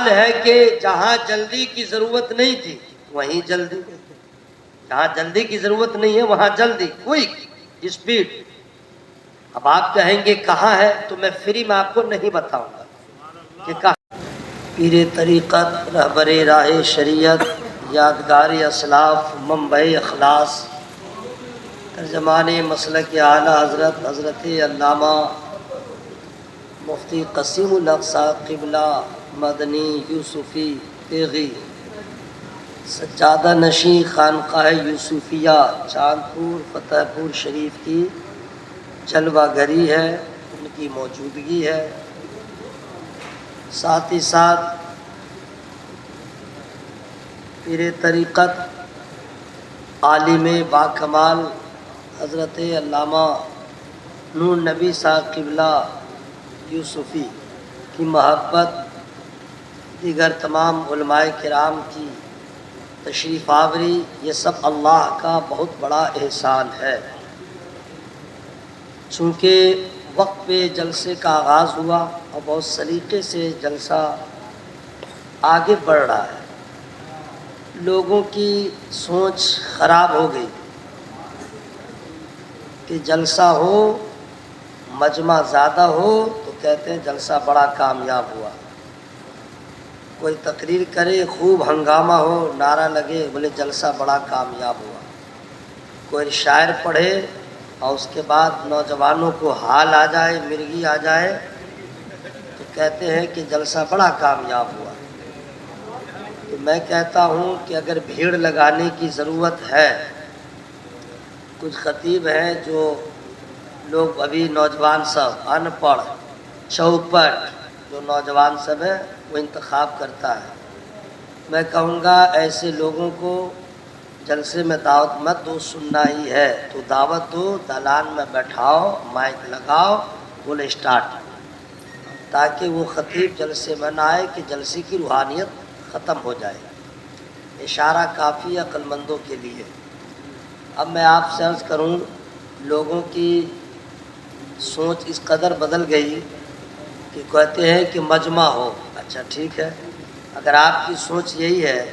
حال ہے کہ جہاں جلدی کی ضرورت نہیں تھی وہیں جلدی، جہاں جلدی کی ضرورت نہیں ہے وہاں جلدی، کوئی اسپیڈ۔ اب آپ کہیں گے کہاں ہے، تو میں فری میں آپ کو نہیں بتاؤں گا کہ کہاں۔ پیر طریقت، رہبر راہ شریعت، یادگار اسلاف، منبع اخلاص، ترجمان مسلک اعلیٰ حضرت حضرت علامہ مفتی قسیم الاقصی قبلہ مدنی یوسفی تیغی، سجادہ نشین خانقاہ یوسفیہ چاندپور فتح پور شریف کی جلوہ گری ہے، ان کی موجودگی ہے۔ ساتھ ہی ساتھ پیر طریقت عالم باکمال حضرت علامہ نور نبی صاحب قبلہ یوسفی کی محبت، دیگر تمام علماء کرام کی تشریف آوری، یہ سب اللہ کا بہت بڑا احسان ہے۔ چونکہ وقت پہ جلسے کا آغاز ہوا اور بہت سلیقے سے جلسہ آگے بڑھ رہا ہے، لوگوں کی سوچ خراب ہو گئی کہ جلسہ ہو، مجمع زیادہ ہو تو کہتے ہیں جلسہ بڑا کامیاب ہوا، کوئی تقریر کرے خوب ہنگامہ ہو، نعرہ لگے، بولے جلسہ بڑا کامیاب ہوا، کوئی شاعر پڑھے اور اس کے بعد نوجوانوں کو حال آ جائے، مرغی آ جائے، تو کہتے ہیں کہ جلسہ بڑا کامیاب ہوا۔ تو میں کہتا ہوں کہ اگر بھیڑ لگانے کی ضرورت ہے، کچھ خطیب ہیں جو لوگ ابھی نوجوان سب ان پڑھ چوپٹ جو نوجوان سب ہیں وہ انتخاب کرتا ہے، میں کہوں گا ایسے لوگوں کو جلسے میں دعوت مت دو، سننا ہی ہے تو دعوت دو، دالان میں بیٹھاؤ، مائک لگاؤ، بولے اسٹارٹ، تاکہ وہ خطیب جلسے میں نہ آئے کہ جلسے کی روحانیت ختم ہو جائے۔ اشارہ کافی عقل مندوں کے لیے۔ اب میں آپ سے عرض کروں، لوگوں کی سوچ اس قدر بدل گئی کہ کہتے ہیں کہ مجمع ہو۔ اچھا ٹھیک ہے، اگر آپ کی سوچ یہی ہے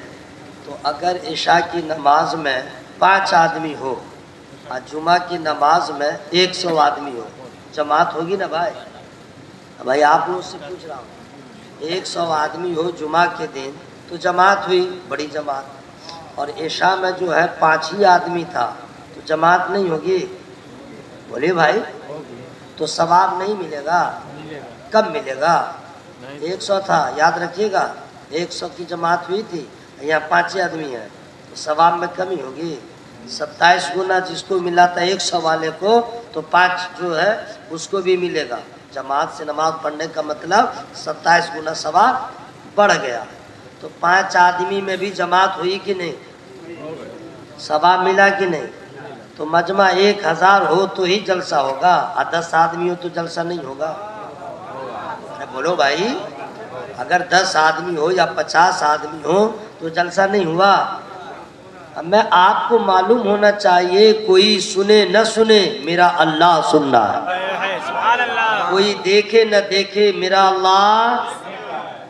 تو اگر عشاء کی نماز میں 5 آدمی ہو اور جمعہ کی نماز میں 100 آدمی ہو، جماعت ہوگی نا بھائی؟ بھائی آپ لوگ سے پوچھ رہا ہوں، 100 آدمی ہو جمعہ کے دن تو جماعت ہوئی، بڑی جماعت، اور عشاء میں جو ہے 5 ہی آدمی تھا تو جماعت نہیں ہوگی؟ بولے بھائی، تو ثواب نہیں ملے گا؟ کب ملے گا؟ 100 تھا، یاد رکھیے گا، 100 کی جماعت ہوئی تھی، یہاں 5 آدمی ہیں تو ثواب میں کمی ہوگی؟ 27 گنا جس کو ملا تھا 100 والے کو تو 5 جو ہے اس کو بھی ملے گا۔ جماعت سے نماز پڑھنے کا مطلب 27 گنا ثواب بڑھ گیا۔ تو 5 آدمی میں بھی جماعت ہوئی کہ نہیں؟ ثواب ملا کہ نہیں؟ تو مجمع 1000 ہو تو ہی جلسہ ہوگا، اور 10 آدمی ہو تو جلسہ نہیں ہوگا؟ بولو بھائی، اگر 10 آدمی ہو یا 50 آدمی ہو تو جلسہ نہیں ہوا؟ اب میں آپ کو معلوم ہونا چاہیے، کوئی سنے نہ سنے میرا اللہ سن رہا ہے، کوئی دیکھے نہ دیکھے میرا اللہ۔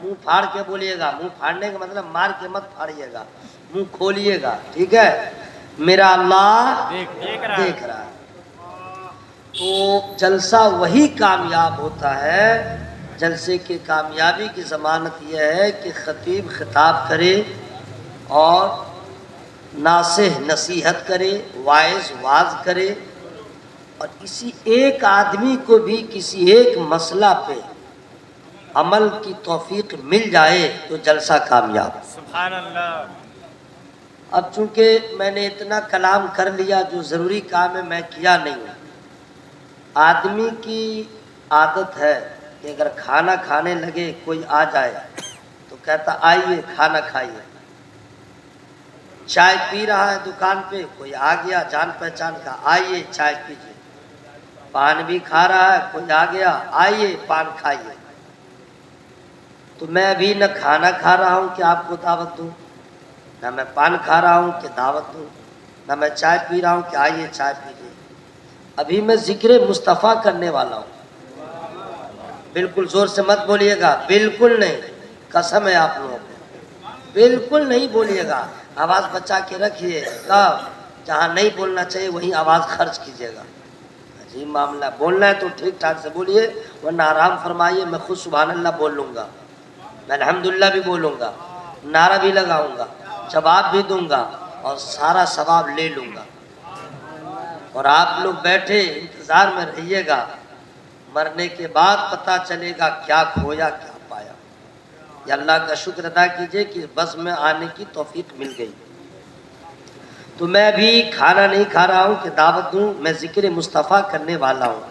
منہ پھاڑ کے بولیے گا، منہ پھاڑنے کا مطلب مار کے مت پھاڑیے گا، منہ کھولیے گا، ٹھیک ہے؟ میرا اللہ دیکھ رہا ہے۔ تو جلسہ وہی کامیاب ہوتا ہے، جلسے کی کامیابی کی ضمانت یہ ہے کہ خطیب خطاب کرے اور ناصح نصیحت کرے، واعظ واعظ کرے، اور کسی ایک آدمی کو بھی کسی ایک مسئلہ پہ عمل کی توفیق مل جائے تو جلسہ کامیاب۔ سبحان اللہ۔ اب چونکہ میں نے اتنا کلام کر لیا، جو ضروری کام ہے میں کیا نہیں ہوں۔ آدمی کی عادت ہے کہ اگر کھانا کھانے لگے کوئی آ جائے تو کہتا آئیے کھانا کھائیے۔ چائے پی رہا ہے دکان پہ، کوئی آ گیا جان پہچان کا، آئیے چائے پیجیے۔ پان بھی کھا رہا ہے، کوئی آ گیا، آئیے پان کھائیے۔ تو میں ابھی نہ کھانا کھا رہا ہوں کہ آپ کو دعوت دوں، نہ میں پان کھا رہا ہوں کہ دعوت دوں، نہ میں چائے پی رہا ہوں کہ آئیے چائے پیجیے۔ ابھی میں ذکر مصطفیٰ کرنے والا ہوں۔ بالکل زور سے مت بولیے گا، بالکل نہیں۔ قسم ہے آپ لوگوں کو، بالکل نہیں بولیے گا، آواز بچا کے رکھیے، جہاں نہیں بولنا چاہیے وہیں آواز خرچ کیجیے گا، عجیب معاملہ، بولنا ہے تو ٹھیک ٹھاک سے بولیے، ورنہ آرام فرمائیے، میں خود سبحان اللہ بول لوں گا، میں الحمدللہ بھی بولوں گا، نعرہ بھی لگاؤں گا، جواب بھی دوں گا اور سارا ثواب لے لوں گا، اور آپ لوگ بیٹھے انتظار میں رہیے گا، مرنے کے بعد پتہ چلے گا کیا کھویا کیا پایا، یا اللہ کا شکر ادا کیجئے کہ بس میں آنے کی توفیق مل گئی۔ تو میں ابھی کھانا نہیں کھا رہا ہوں کہ دعوت دوں، میں ذکر مصطفیٰ کرنے والا ہوں،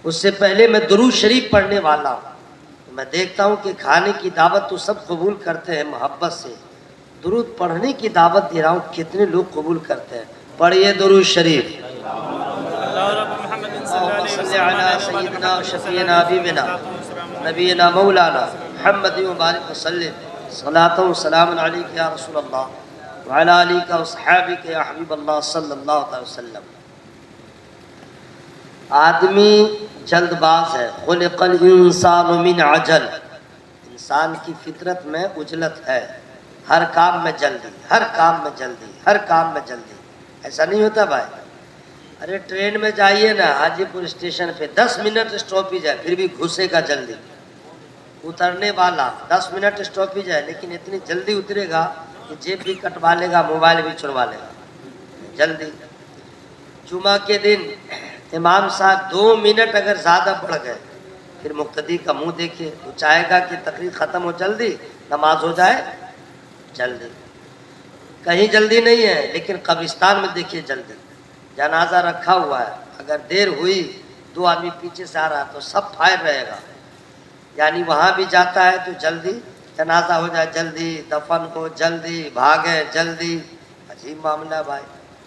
اس سے پہلے میں درود شریف پڑھنے والا ہوں، میں دیکھتا ہوں کہ کھانے کی دعوت تو سب قبول کرتے ہیں محبت سے، درود پڑھنے کی دعوت دے رہا ہوں کتنے لوگ قبول کرتے ہیں؟ پڑھیے درود شریف۔ صلی علی سیدنا و شفیعنا حبیبنا نبینا مولانا محمد مبارک وسلم، صلاۃ و سلام علیک یا رسول اللہ وعلی آلک و صحابک یا حبیب اللہ صلی اللہ علیہ وسلم۔ آدمی جلد باز ہے، خلق الانسان من عجل، انسان کی فطرت میں عجلت ہے، ہر کام میں جلدی، ہر کام میں جلدی، ہر کام میں جلدی، ایسا نہیں ہوتا بھائی؟ ارے ٹرین میں جائیے نا، حاجی پور اسٹیشن پہ 10 منٹ اسٹاپیج ہے پھر بھی گھسے گا جلدی، اترنے والا 10 منٹ اسٹاپیج ہے لیکن اتنی جلدی اترے گا کہ جیب بھی کٹوا لے گا، موبائل بھی چھڑوا لے گا، جلدی۔ جمعہ کے دن امام صاحب 2 منٹ اگر زیادہ بڑھ گئے پھر مقتدی کا منہ دیکھیے، وہ چاہے گا کہ تقریر ختم ہو جلدی، نماز ہو جائے جلدی، کہیں جلدی نہیں ہے لیکن قبرستان میں دیکھیے جلدی، جنازہ رکھا ہوا ہے، اگر دیر ہوئی 2 آدمی پیچھے سے آ رہا تو سب فائر رہے گا، یعنی وہاں بھی جاتا ہے تو جلدی جنازہ ہو جائے جلدی، دفن ہو جلدی، بھاگے جلدی، عجیب معاملہ بھائی،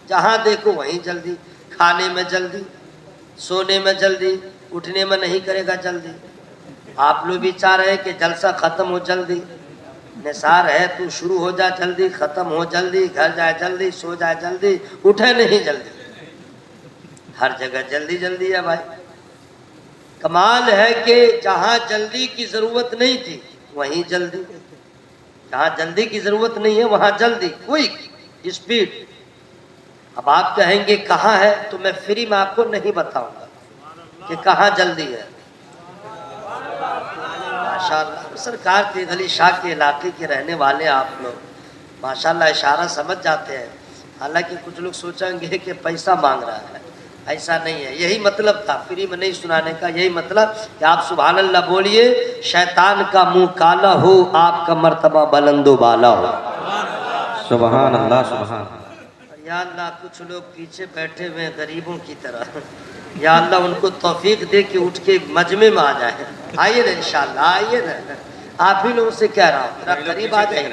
جہاں دیکھو وہیں جلدی، کھانے میں جلدی، سونے میں جلدی، اٹھنے میں نہیں کرے گا جلدی۔ آپ لوگ بھی چاہ رہے کہ جلسہ ختم ہو جلدی، نثار ہے تو شروع ہو جائے جلدی، ختم ہو جلدی، گھر جائے جلدی، سو جائے جلدی، اٹھے نہیں جلدی، ہر جگہ جلدی جلدی ہے بھائی۔ کمال ہے کہ جہاں جلدی کی ضرورت نہیں تھی وہیں جلدی، جہاں جلدی کی ضرورت نہیں ہے وہاں جلدی، کوئک اسپیڈ۔ اب آپ کہیں گے کہاں ہے تو میں فری میں آپ کو نہیں بتاؤں گا کہ کہاں جلدی ہے۔ ماشاءاللہ سرکار کے گلی شاہ کے علاقے کے رہنے والے آپ لوگ ماشاءاللہ اشارہ سمجھ جاتے ہیں، حالانکہ کچھ لوگ سوچیں گے کہ پیسہ مانگ رہا ہے، ایسا نہیں ہے، یہی مطلب تھا فری میں نہیں سنانے کا، یہی مطلب کہ آپ سبحان اللہ بولیے، شیطان کا منہ کالا ہو، آپ کا مرتبہ بلند و بالا ہو، سبحان اللہ سبحان اللہ۔ یا اللہ کچھ لوگ پیچھے بیٹھے ہوئے ہیں غریبوں کی طرح، یا اللہ ان کو توفیق دے کہ اٹھ کے مجمع میں آ جائیں، آئیے نا انشاءاللہ، آئیے نا، آپ ہی لوگوں سے کہہ رہا ہوں ذرا قریب آ جائیں،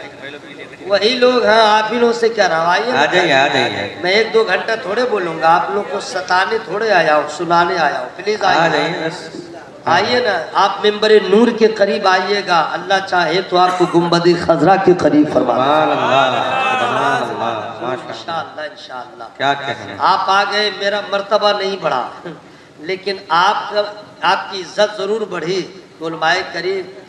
وہی لوگ ہیں، آپ ہی لوگوں سے کہہ رہا ہوں آئیے نا، آ جائیے آ جائیے میں 1-2 گھنٹہ تھوڑے بولوں گا، آپ لوگ کو ستانے تھوڑے آیا ہوں، سنانے آیا ہوں، پلیز آ آئیے جائیے بس۔ آئیے نا، آپ ممبر نور کے قریب آئیے گا، اللہ چاہے تو آپ کو گنبد خضرا کے قریب فرما دے، سبحان اللہ سبحان اللہ ماشاء اللہ، انشاءاللہ انشاءاللہ۔ کیا کہنا ہے۔ آپ آ گئے، میرا مرتبہ نہیں بڑھا لیکن آپ کی عزت ضرور بڑھی، علماء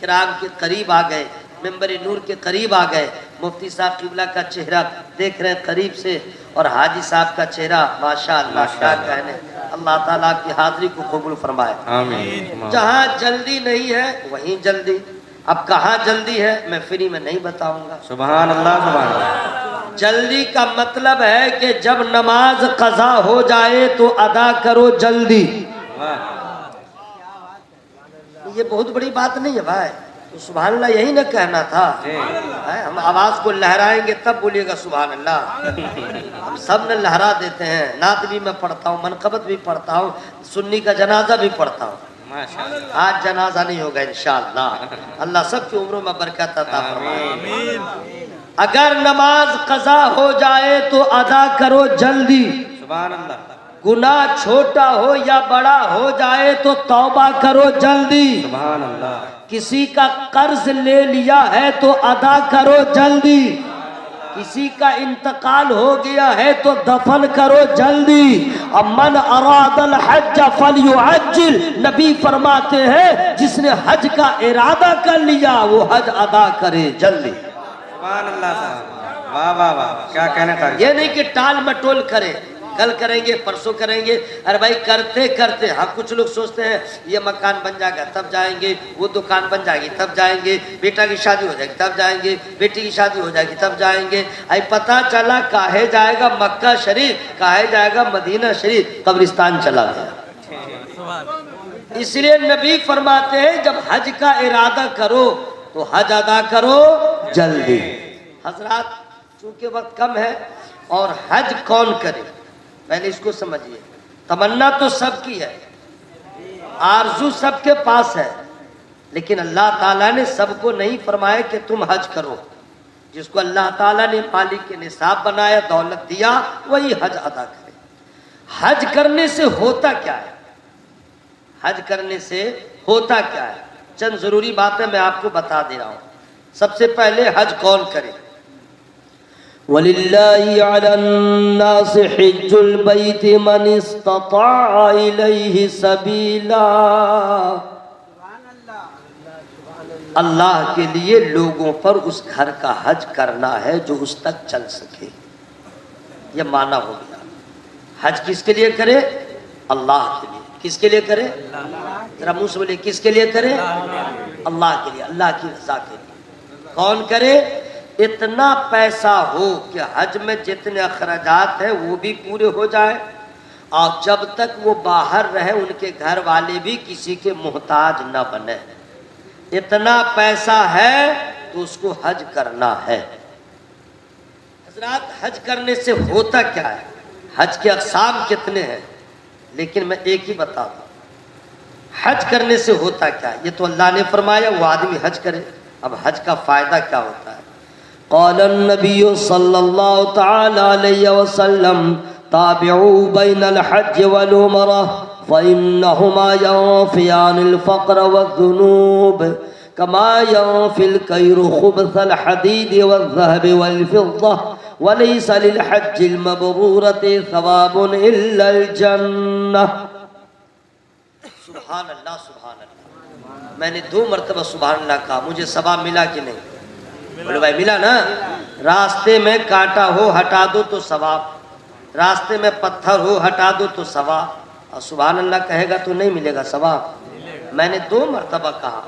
کرام کے قریب آ گئے، ممبر نور کے قریب آ گئے، مفتی صاحب قبلہ کا چہرہ دیکھ رہے ہیں قریب سے، اور حاجی صاحب کا چہرہ ماشاءاللہ کیا کہنے، اللہ تعالیٰ کی حاضری کو قبول فرمائے۔ آمین۔ جہاں جلدی نہیں ہے وہیں جلدی، اب کہاں جلدی ہے میں فری میں نہیں بتاؤں گا۔ سبحان اللہ سبحان اللہ۔ جلدی کا مطلب ہے کہ جب نماز قضا ہو جائے تو ادا کرو جلدی، یہ بہت بڑی بات نہیں ہے بھائی، تو سبحان اللہ یہی نہ کہنا تھا، ہم آواز کو لہرائیں گے تب بولیے گا سبحان اللہ، ہم سب نے لہرا دیتے ہیں، نعت بھی میں پڑھتا ہوں، منقبت بھی پڑھتا ہوں، سنی کا جنازہ بھی پڑھتا ہوں، آج جنازہ نہیں ہوگا انشاءاللہ، اللہ سب کی عمروں میں برکت عطا فرمائے۔ اگر نماز قضا ہو جائے تو ادا کرو جلدی، سبحان اللہ گناہ چھوٹا ہو یا بڑا ہو جائے تو توبہ کرو جلدی، سبحان اللہ کسی کا قرض لے لیا ہے تو ادا کرو جلدی، کسی کا انتقال ہو گیا ہے تو دفن کرو جلدی. من اراد الحج فلیعجل، نبی فرماتے ہیں جس نے حج کا ارادہ کر لیا وہ حج ادا کرے جلدی. سبحان اللہ صاحب، واہ واہ واہ، کیا کہنے کا. یہ نہیں کہ ٹال مٹول کرے، کل کریں گے پرسوں کریں گے. ارے بھائی کرتے کرتے، ہاں کچھ لوگ سوچتے ہیں یہ مکان بن جائے گا تب جائیں گے، وہ دکان بن جائے گی تب جائیں گے، بیٹا کی شادی ہو جائے گی تب جائیں گے، بیٹی کی شادی ہو جائے گی تب جائیں گے. ای پتہ چلا کاہے جائے گا مکہ شریف، کاہے جائے گا مدینہ شریف، قبرستان چلا گیا. اس لیے نبی فرماتے ہیں جب حج کا ارادہ کرو تو حج ادا کرو جلدی. حضرات چونکہ وقت کم ہے، اور حج کون کرے پہلے اس کو سمجھیے. تمنا تو سب کی ہے، آرزو سب کے پاس ہے، لیکن اللہ تعالیٰ نے سب کو نہیں فرمایا کہ تم حج کرو. جس کو اللہ تعالیٰ نے مالک کے نصاب بنایا، دولت دیا، وہی حج ادا کرے. حج کرنے سے ہوتا کیا ہے؟ حج کرنے سے ہوتا کیا ہے؟ چند ضروری باتیں میں آپ کو بتا دے رہا ہوں. سب سے پہلے حج کون کرے؟ وَلِلَّهِ عَلَى النَّاسِ حِجُّ الْبَيْتِ مَنِ اسْتَطَاعَ إِلَيْهِ سَبِيلًا. اللہ کے لیے لوگوں پر اس گھر کا حج کرنا ہے جو اس تک چل سکے. یہ معنی ہو گیا. حج کس کے لیے کرے؟ اللہ کے لیے. کس کے لیے کرے؟ ذرا منہ سے بولے کس کے لیے کرے؟ اللہ کے لیے، اللہ کی رضا کے لیے. کون کرے؟ اتنا پیسہ ہو کہ حج میں جتنے اخراجات ہیں وہ بھی پورے ہو جائے، اور جب تک وہ باہر رہے ان کے گھر والے بھی کسی کے محتاج نہ بنے. اتنا پیسہ ہے تو اس کو حج کرنا ہے. حضرات حج کرنے سے ہوتا کیا ہے؟ حج کے اقسام کتنے ہیں، لیکن میں ایک ہی بتا دوں. حج کرنے سے ہوتا کیا ہے؟ یہ تو اللہ نے فرمایا وہ آدمی حج کرے. اب حج کا فائدہ کیا ہوتا ہے؟ قال النبی صلی اللہ تعالی علیہ وسلم تابعوا بین الحج والعمرہ فإنہما ينفیان الفقر والذنوب كما ينفي الكير خبث الحديد والذهب والفضة وليس للحج المبرورة ثواب إلا الجنة. سبحان اللہ سبحان اللہ. میں نے 2 مرتبہ سبحان اللہ کہا، مجھے ثواب ملا کہ نہیں؟ بولے بھائی ملا نا. راستے میں کانٹا ہو ہٹا دو تو ثواب، راستے میں پتھر ہو ہٹا دو تو ثواب، اور سبحان اللہ کہے گا تو نہیں ملے گا ثواب. میں نے 2 مرتبہ کہا.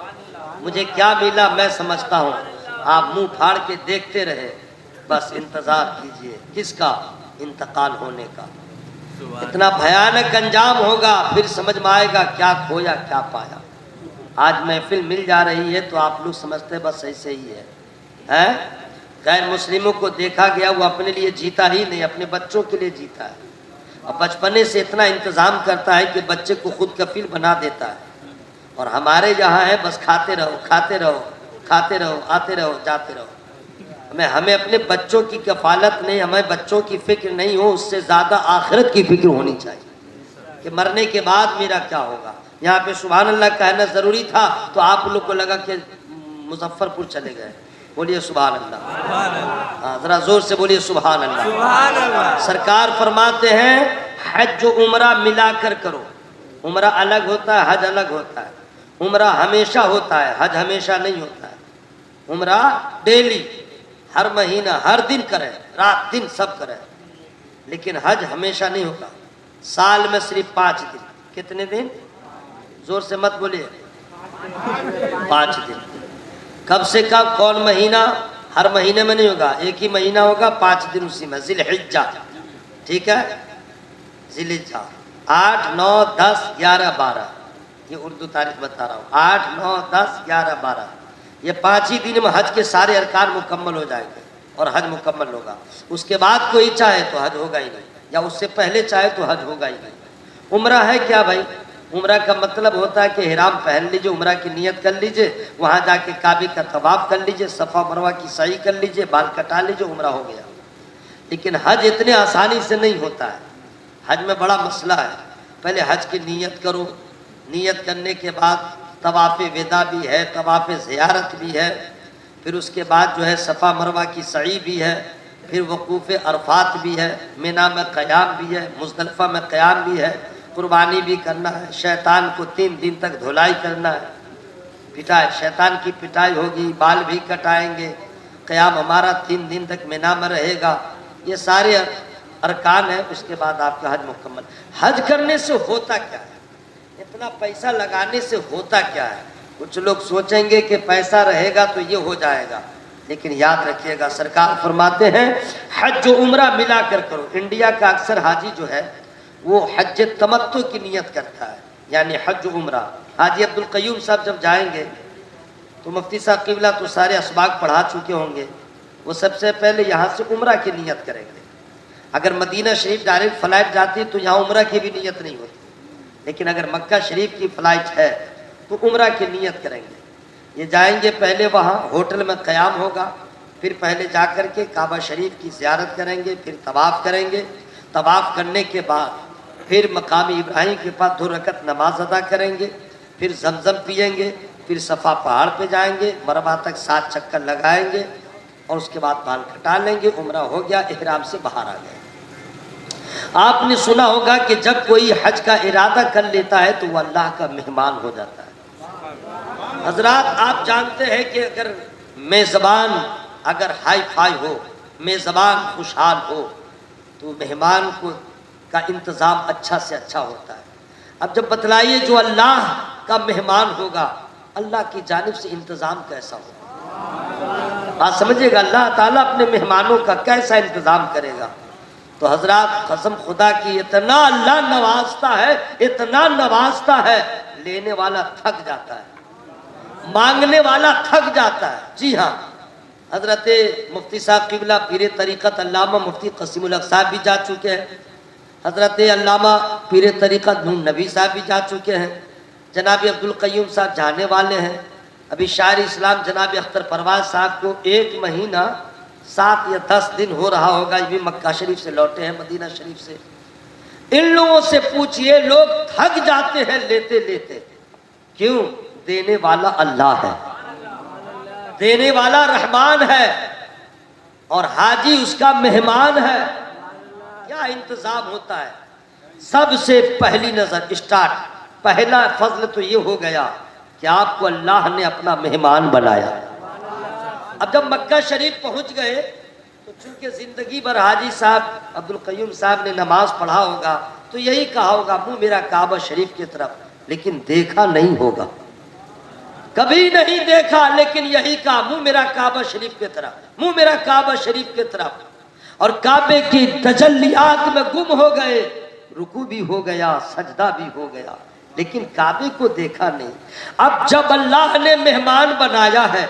مجھے کیا ملا میں سمجھتا ہوں، آپ منہ پھاڑ کے دیکھتے رہے، بس انتظار کیجئے. کس کا؟ انتقال ہونے کا. اتنا بھیانک انجام ہوگا، پھر سمجھ میں آئے گا کیا کھویا کیا پایا. آج محفل مل جا رہی ہے تو آپ لوگ سمجھتے بس ایسے ہی ہے. غیر مسلموں کو دیکھا گیا وہ اپنے لیے جیتا ہی نہیں، اپنے بچوں کے لیے جیتا ہے، اور بچپنے سے اتنا انتظام کرتا ہے کہ بچے کو خود کفیل بنا دیتا ہے. اور ہمارے یہاں ہے بس کھاتے رہو کھاتے رہو کھاتے رہو، آتے رہو جاتے رہو. ہمیں اپنے بچوں کی کفالت نہیں، ہمیں بچوں کی فکر نہیں ہو، اس سے زیادہ آخرت کی فکر ہونی چاہیے کہ مرنے کے بعد میرا کیا ہوگا. یہاں پہ سبحان اللہ کہنا ضروری تھا تو آپ لوگ کو لگا کہ مظفر پور چلے گئے. بولیے سبحان اللہ. ذرا زور سے بولیے سبحان اللہ. سرکار فرماتے ہیں حج و عمرہ ملا کر کرو. عمرہ الگ ہوتا ہے، حج الگ ہوتا ہے. عمرہ ہمیشہ ہوتا ہے، حج ہمیشہ نہیں ہوتا ہے. عمرہ ڈیلی، ہر مہینہ، ہر دن کرے، رات دن سب کرے. لیکن حج ہمیشہ نہیں ہوتا. سال میں صرف 5 دن. کتنے دن؟ زور سے مت بولیے. 5 دن. کب سے کب؟ کون مہینہ؟ ہر مہینے میں نہیں ہوگا، ایک ہی مہینہ ہوگا، 5 دن اسی میں. ذی الحجہ، ٹھیک ہے، ذی الحجہ 8 9 10 11 12. یہ اردو تاریخ بتا رہا ہوں. 8 9 10 11 12 یہ 5 ہی دن میں حج کے سارے ارکان مکمل ہو جائیں گے اور حج مکمل ہوگا. اس کے بعد کوئی چاہے تو حج ہوگا ہی نہیں، یا اس سے پہلے چاہے تو حج ہوگا ہی نہیں. عمرہ ہے کیا بھائی؟ عمرہ کا مطلب ہوتا ہے کہ احرام پہن لیجئے، عمرہ کی نیت کر لیجئے، وہاں جا کے کعبے کا طواف کر لیجئے، صفا مروہ کی سعی کر لیجئے، بال کٹا لیجئے، عمرہ ہو گیا. لیکن حج اتنے آسانی سے نہیں ہوتا ہے. حج میں بڑا مسئلہ ہے. پہلے حج کی نیت کرو، نیت کرنے کے بعد طواف وداع بھی ہے، طواف زیارت بھی ہے، پھر اس کے بعد جو ہے صفا مروہ کی سعی بھی ہے، پھر وقوف عرفات بھی ہے، مینا میں قیام بھی ہے، مزدلفہ میں قیام بھی ہے، قربانی بھی کرنا ہے، شیطان کو 3 دن تک دھلائی کرنا ہے، پٹائی، شیطان کی پٹائی ہوگی، بال بھی کٹائیں گے، قیام ہمارا 3 دن تک مینا میں رہے گا، یہ سارے ارکان ہیں۔ اس کے بعد آپ کا حج مکمل۔ حج کرنے سے ہوتا کیا ہے؟ اتنا پیسہ لگانے سے ہوتا کیا ہے؟ کچھ لوگ سوچیں گے کہ پیسہ رہے گا تو یہ ہو جائے گا، لیکن یاد رکھیے گا سرکار فرماتے ہیں حج و عمرہ ملا کر کرو۔ انڈیا کا اکثر حاجی جو ہے وہ حج تمتع کی نیت کرتا ہے، یعنی حج و عمرہ۔ حاجی عبدالقیوم صاحب جب جائیں گے تو مفتی صاحب قبلہ تو سارے اسباق پڑھا چکے ہوں گے، وہ سب سے پہلے یہاں سے عمرہ کی نیت کریں گے۔ اگر مدینہ شریف ڈائریکٹ فلائٹ جاتی تو یہاں عمرہ کی بھی نیت نہیں ہوتی، لیکن اگر مکہ شریف کی فلائٹ ہے تو عمرہ کی نیت کریں گے۔ یہ جائیں گے، پہلے وہاں ہوٹل میں قیام ہوگا، پھر پہلے جا کر کے کعبہ شریف کی زیارت کریں گے، پھر طواف کریں گے، طواف کرنے کے بعد پھر مقام ابراہیم کے پاس 2 رکعت نماز ادا کریں گے، پھر زمزم پئیں گے، پھر صفا پہاڑ پہ جائیں گے، مروا تک 7 چکر لگائیں گے اور اس کے بعد بال کٹا لیں گے، عمرہ ہو گیا، احرام سے باہر آ گئے۔ آپ نے سنا ہوگا کہ جب کوئی حج کا ارادہ کر لیتا ہے تو وہ اللہ کا مہمان ہو جاتا ہے۔ حضرات آپ جانتے ہیں کہ اگر میزبان اگر ہائی فائی ہو، میزبان خوشحال ہو تو مہمان کا انتظام اچھا سے اچھا ہوتا ہے۔ اب جب بتلائیے جو اللہ کا مہمان ہوگا اللہ کی جانب سے انتظام کیسا ہوگا؟ بات سمجھے گا، اللہ تعالیٰ اپنے مہمانوں کا کیسا انتظام کرے گا؟ تو حضرات قسم خدا کی اتنا اللہ نوازتا ہے، اتنا نوازتا ہے، لینے والا تھک جاتا ہے، مانگنے والا تھک جاتا ہے۔ جی ہاں، حضرت مفتی صاحب قبلہ پیر طریقت علامہ مفتی قسیم الحق صاحب بھی جا چکے ہیں، حضرت علامہ پیر طریقت نور نبی صاحب بھی جا چکے ہیں، جناب عبدالقیوم صاحب جانے والے ہیں۔ ابھی شاعر اسلام جناب اختر پروان صاحب کو 1 مہینہ 7 یا 10 دن ہو رہا ہوگا، یہ بھی مکہ شریف سے لوٹے ہیں، مدینہ شریف سے۔ ان لوگوں سے پوچھئے، لوگ تھک جاتے ہیں لیتے لیتے، کیوں؟ دینے والا اللہ ہے، دینے والا رحمان ہے اور حاجی اس کا مہمان ہے۔ کیا انتظام ہوتا ہے؟ سب سے پہلی نظر اسٹارٹ، پہلا فضل تو یہ ہو گیا کہ آپ کو اللہ نے اپنا مہمان بنایا۔ اب جب مکہ شریف پہنچ گئے تو چونکہ زندگی بھر حاجی صاحب عبدالقیوم صاحب نے نماز پڑھا ہوگا تو یہی کہا ہوگا منہ میرا کعبہ شریف کی طرف، لیکن دیکھا نہیں ہوگا، کبھی نہیں دیکھا، لیکن یہی کہا منہ میرا کعبہ شریف کی طرف، منہ میرا کعبہ شریف کی طرف، اور کعبے کی تجلیات میں گم ہو گئے، رکوع بھی ہو گیا، سجدہ بھی ہو گیا، لیکن کعبے کو دیکھا نہیں۔ اب جب اللہ نے مہمان بنایا ہے،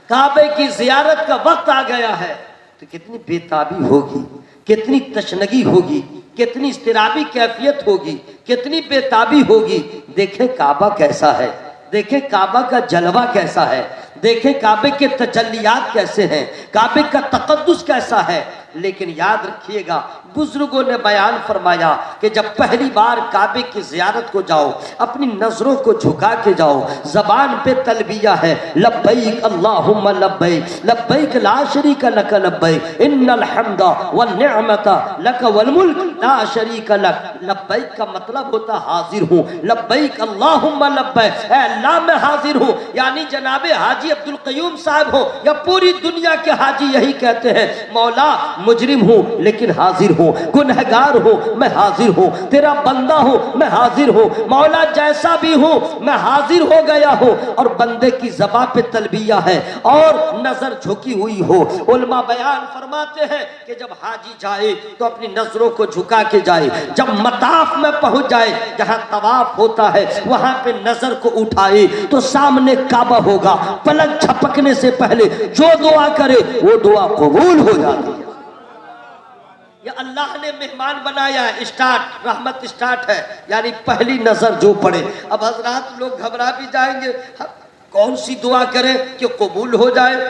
کعبے کی زیارت کا وقت آ گیا ہے، تو کتنی بے تابی ہوگی، کتنی تشنگی ہوگی، کتنی اضطرابی کیفیت ہوگی، کتنی بے تابی ہوگی۔ دیکھیں کعبہ کیسا ہے، دیکھیں کعبہ کا جلوہ کیسا ہے، دیکھیں کعبے کے تجلیات کیسے ہیں، کعبے کا تقدس کیسا ہے۔ لیکن یاد رکھیے گا بزرگوں نے بیان فرمایا کہ جب پہلی بار کعبے کی زیارت کو جاؤ، اپنی نظروں کو جھکا کے جاؤ، زبان پہ تلبیہ ہے، لبیک اللہم لبیک، لبیک لا شریک لک لبیک، ان الحمد والنعمت لک والملک لا شریک لک۔ لبیک کا مطلب ہوتا حاضر ہوں، لبیک اللہم لبیک، اے اللہ میں حاضر ہوں، یعنی جناب حاجی عبدالقیوم صاحب ہو یا پوری دنیا کے حاجی یہی کہتے ہیں، مولا مجرم ہوں لیکن حاضر ہوں، گنہگار ہوں میں حاضر ہوں، تیرا بندہ ہوں میں حاضر ہوں، مولا جیسا بھی ہوں میں حاضر ہو گیا ہوں۔ اور بندے کی زبان پہ تلبیہ ہے اور نظر جھکی ہوئی ہو۔ علماء بیان فرماتے ہیں کہ جب حاجی جائے تو اپنی نظروں کو جھکا کے جائے، جب مطاف میں پہنچ جائے جہاں طواف ہوتا ہے وہاں پہ نظر کو اٹھائے تو سامنے کعبہ ہوگا، پلک جھپکنے سے پہلے جو دعا کرے وہ دعا قبول ہو جاتی ہے۔ یہ اللہ نے مہمان بنایا ہے، اسٹارٹ، رحمت اسٹارٹ ہے، یعنی پہلی نظر جو پڑے۔ اب حضرات لوگ گھبرا بھی جائیں گے، کون سی دعا کریں کہ قبول ہو جائے؟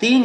3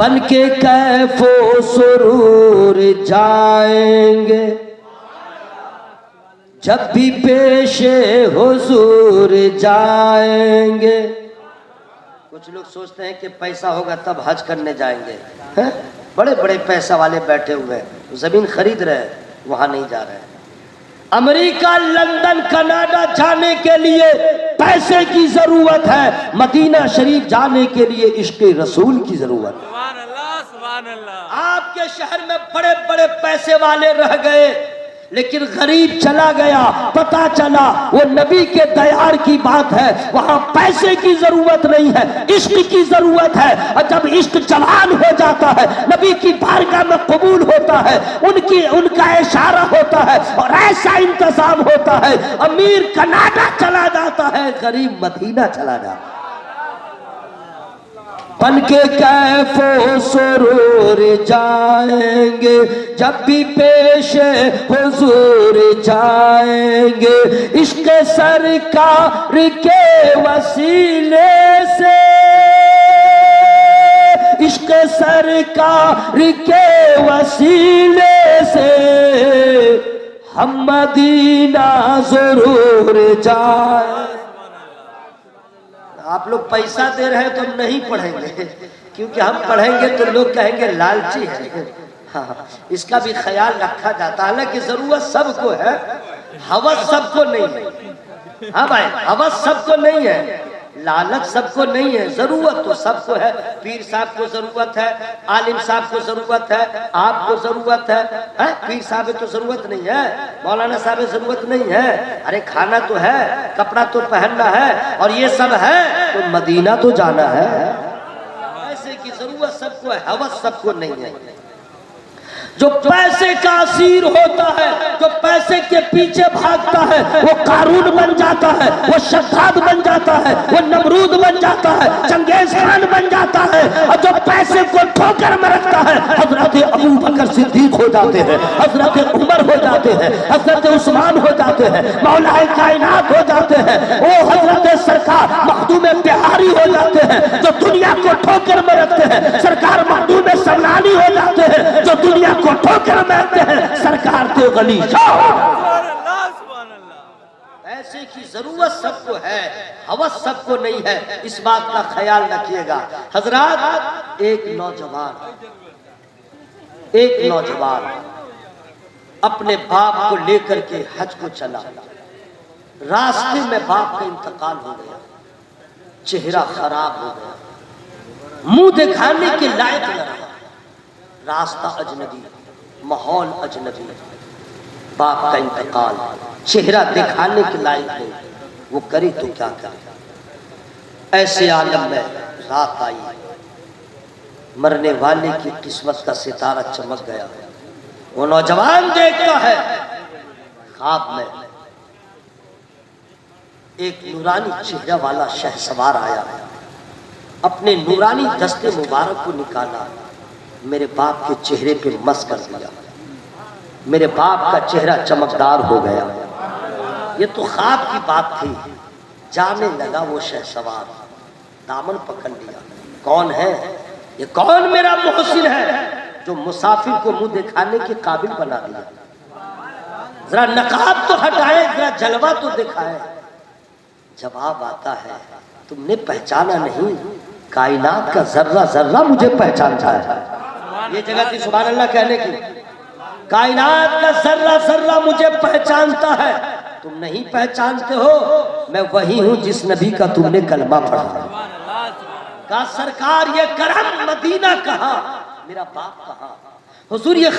بن کے کیف و سرور جائیں گے جب بھی پیش حضور جائیں گے. کچھ لوگ سوچتے ہیں کہ پیسہ ہوگا تب حج کرنے جائیں گے. بڑے بڑے پیسہ والے بیٹھے ہوئے ہیں, زمین خرید رہے ہیں, وہاں نہیں جا رہے ہیں. امریکہ, لندن, کینیڈا جانے کے لیے پیسے کی ضرورت ہے, مدینہ شریف جانے کے لیے عشق رسول کی ضرورت ہے. سبحان اللہ سبحان اللہ. آپ کے شہر میں بڑے بڑے پیسے والے رہ گئے, لیکن غریب چلا گیا. پتا چلا وہ نبی کے دیار کی بات ہے, وہاں پیسے کی ضرورت نہیں ہے, عشق کی ضرورت ہے. اور جب عشق جوان ہو جاتا ہے, نبی کی بارگاہ میں قبول ہوتا ہے, ان کا اشارہ ہوتا ہے اور ایسا انتظام ہوتا ہے, امیر کینیڈا چلا جاتا ہے, غریب مدینہ چلا جاتا ہے. بن کے کیف و سرور جائیں گے جب بھی پیش حضور جائیں گے, عشق سرکار کے وسیلے سے, عشق سرکار کے وسیلے سے ہم مدینہ ضرور جائیں. آپ لوگ پیسہ دے رہے ہیں تو ہم نہیں پڑھیں گے, کیونکہ ہم پڑھیں گے تو لوگ کہیں گے لالچی ہے. ہاں, اس کا بھی خیال رکھا جاتا ہے. حالانکہ ضرورت سب کو ہے, ہوس سب کو نہیں ہے. ہاں بھائی, ہوس سب کو نہیں ہے, لالچ سب کو نہیں ہے, ضرورت تو سب کو ہے. پیر صاحب کو ضرورت ہے, عالم صاحب کو ضرورت ہے, آپ کو ضرورت ہے. پیر صاحب تو ضرورت نہیں ہے, مولانا صاحب ضرورت نہیں ہے. ارے کھانا تو ہے, کپڑا تو پہننا ہے, اور یہ سب ہے تو مدینہ تو جانا ہے. پیسے کی ضرورت سب کو ہے, ہوس سب کو نہیں ہے. جو پیسے کا اسیر ہوتا ہے, جو پیسے کے پیچھے بھاگتا ہے, وہ قارون بن جاتا ہے, وہ شداد بن جاتا ہے, وہ نمرود بن جاتا ہے, چنگیز خان بن جاتا ہے. اور جو پیسے کو ٹھوکر میں رکھتا ہے, حضرت ابو بکر صدیق ہو جاتے ہیں, حضرت عمر ہو جاتے ہیں, حضرت عثمان ہو جاتے ہیں, مولا کائنات ہو جاتے ہیں, وہ حضرت سرکار مخدوم بہاری ہو جاتے ہیں جو دنیا کو ٹھوکر میں رکھتے ہیں. سرکار مخدوم سمنانی ہو جاتے ہیں جو دنیا کو ٹھوکر میں رکھتے ہیں. سرکار تو غلی شاہ. پیسے کی ضرورت سب کو ہے, ہوس سب کو نہیں ہے, اس بات کا خیال رکھیے گا. حضرات, ایک نوجوان اپنے باپ کو لے کر کے حج کو چلا. راستے میں باپ کا انتقال ہو گیا, چہرہ خراب ہو گیا, منہ دکھانے کے لائق نہ رہا. راستہ اجنبی, ماحول اجنبی, باپ کا انتقال, چہرہ دکھانے کے لائق نہیں. وہ کرے تو کیا کرے. ایسے عالم میں رات آئی, مرنے والے کی قسمت کا ستارہ چمک گیا. وہ نوجوان دیکھتا ہے خواب میں ایک نورانی چہرہ والا شہسوار آیا, اپنے نورانی دست مبارک کو نکالا, میرے باپ کے چہرے پہ مس کر دیا. میرے باپ کا چہرہ چمکدار ہو گیا. یہ تو خواب کی بات تھی. جانے لگا وہ شہسوار, دامن پکڑ لیا. کون ہے یہ؟ کون میرا محسن ہے جو مسافر کو منہ دکھانے کے قابل بنا دیا؟ ذرا نقاب تو ہٹائے, ذرا جلوہ تو دکھائے. جواب آتا ہے, تم نے پہچانا نہیں, کائنات کا ذرہ ذرہ مجھے پہچانتا ہے. یہ جگہ تھی سبحان اللہ کہنے کی. کائنات کا ذرہ ذرہ مجھے پہچانتا ہے, تم نہیں پہچانتے ہو, میں وہی ہوں جس نبی کا تم نے کلمہ پڑھا. کہا سرکار یہ کرم مدینہ کہاں, میرا باپ کہاں؟ حضور یہ